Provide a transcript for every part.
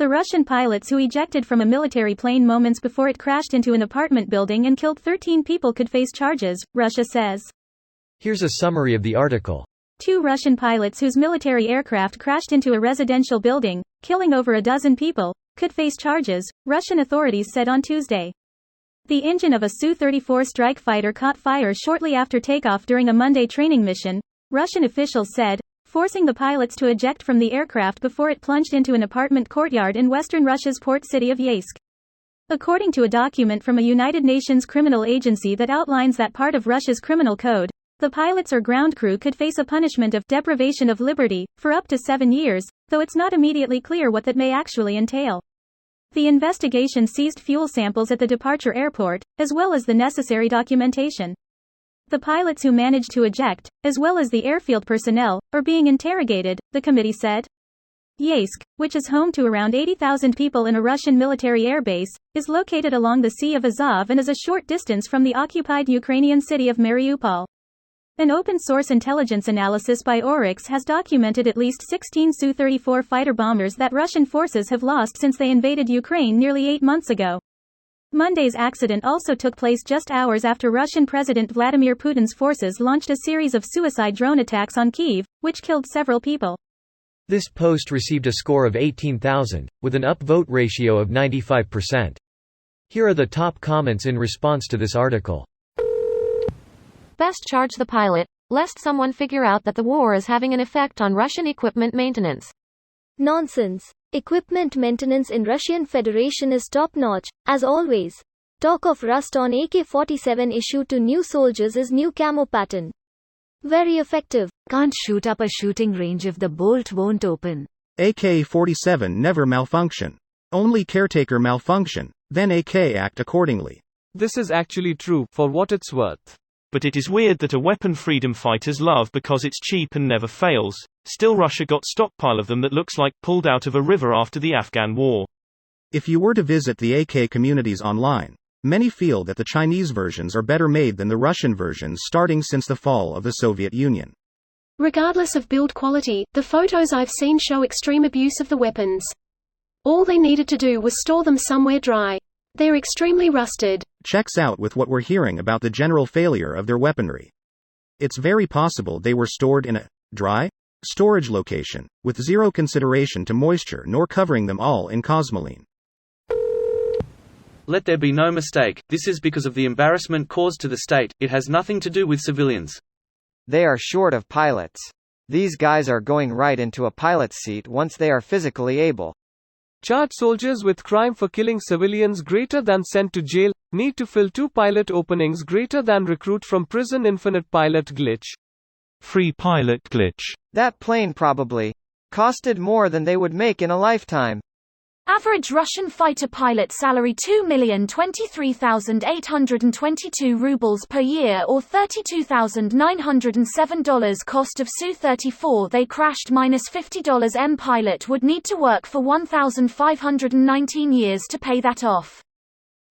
The Russian pilots who ejected from a military plane moments before it crashed into an apartment building and killed 13 people could face charges, Russia says. Here's a summary of the article. 2 Russian pilots whose military aircraft crashed into a residential building, killing over a dozen people, could face charges, Russian authorities said on Tuesday. The engine of a Su-34 strike fighter caught fire shortly after takeoff during a Monday training mission, Russian officials said, forcing the pilots to eject from the aircraft before it plunged into an apartment courtyard in western Russia's port city of Yeysk. According to a document from a United Nations criminal agency that outlines that part of Russia's criminal code, the pilots or ground crew could face a punishment of deprivation of liberty for up to 7 years, though it's not immediately clear what that may actually entail. The investigation seized fuel samples at the departure airport, as well as the necessary documentation. The pilots who managed to eject, as well as the airfield personnel, are being interrogated, the committee said. Yeysk, which is home to around 80,000 people in a Russian military airbase, is located along the Sea of Azov and is a short distance from the occupied Ukrainian city of Mariupol. An open-source intelligence analysis by Oryx has documented at least 16 Su-34 fighter bombers that Russian forces have lost since they invaded Ukraine nearly 8 months ago. Monday's accident also took place just hours after Russian President Vladimir Putin's forces launched a series of suicide drone attacks on Kyiv, which killed several people. This post received a score of 18,000, with an upvote ratio of 95%. Here are the top comments in response to this article. Best charge the pilot, lest someone figure out that the war is having an effect on Russian equipment maintenance. Nonsense. Equipment maintenance in Russian Federation is top-notch, as always. Talk of rust on AK-47 issued to new soldiers is new camo pattern. Very effective. Can't shoot up a shooting range if the bolt won't open. AK-47 never malfunction. Only caretaker malfunction, then AK act accordingly. This is actually true, for what it's worth. But it is weird that a weapon freedom fighters love because it's cheap and never fails. Still, Russia got stockpile of them that looks like pulled out of a river after the Afghan war. If you were to visit the AK communities online, many feel that the Chinese versions are better made than the Russian versions starting since the fall of the Soviet Union. Regardless of build quality, the photos I've seen show extreme abuse of the weapons. All they needed to do was store them somewhere dry. They're extremely rusted. Checks out with what we're hearing about the general failure of their weaponry. It's very possible they were stored in a dry storage location, with zero consideration to moisture nor covering them all in cosmoline. Let there be no mistake, this is because of the embarrassment caused to the state, it has nothing to do with civilians. They are short of pilots. These guys are going right into a pilot's seat once they are physically able. Charge soldiers with crime for killing civilians greater than sent to jail, need to fill 2 pilot openings greater than recruit from prison. Infinite pilot glitch. Free pilot glitch. That plane probably costed more than they would make in a lifetime. Average Russian fighter pilot salary 2,023,822 rubles per year or $32,907. Cost of Su-34 they crashed -$50. M pilot would need to work for 1,519 years to pay that off.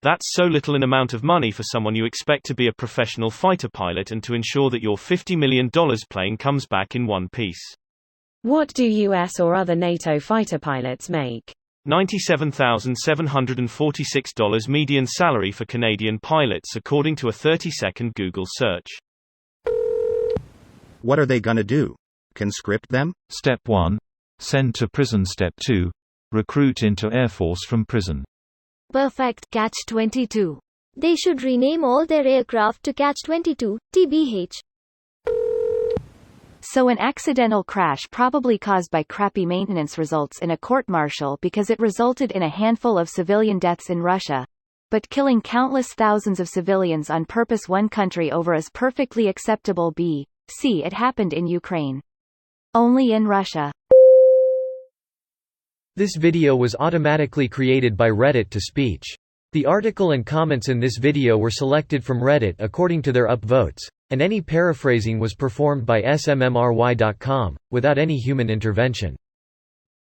That's so little an amount of money for someone you expect to be a professional fighter pilot and to ensure that your $50 million plane comes back in one piece. What do US or other NATO fighter pilots make? $97,746 median salary for Canadian pilots according to a 30-second Google search. What are they gonna do? Conscript them? Step 1. Send to prison. Step 2. Recruit into Air Force from prison. Perfect. Catch-22. They should rename all their aircraft to Catch-22, TBH. So an accidental crash probably caused by crappy maintenance results in a court-martial because it resulted in a handful of civilian deaths in Russia. But killing countless thousands of civilians on purpose one country over is perfectly acceptable. See, it happened in Ukraine. Only in Russia. This video was automatically created by Reddit to speech. The article and comments in this video were selected from Reddit according to their upvotes, and any paraphrasing was performed by smmry.com, without any human intervention.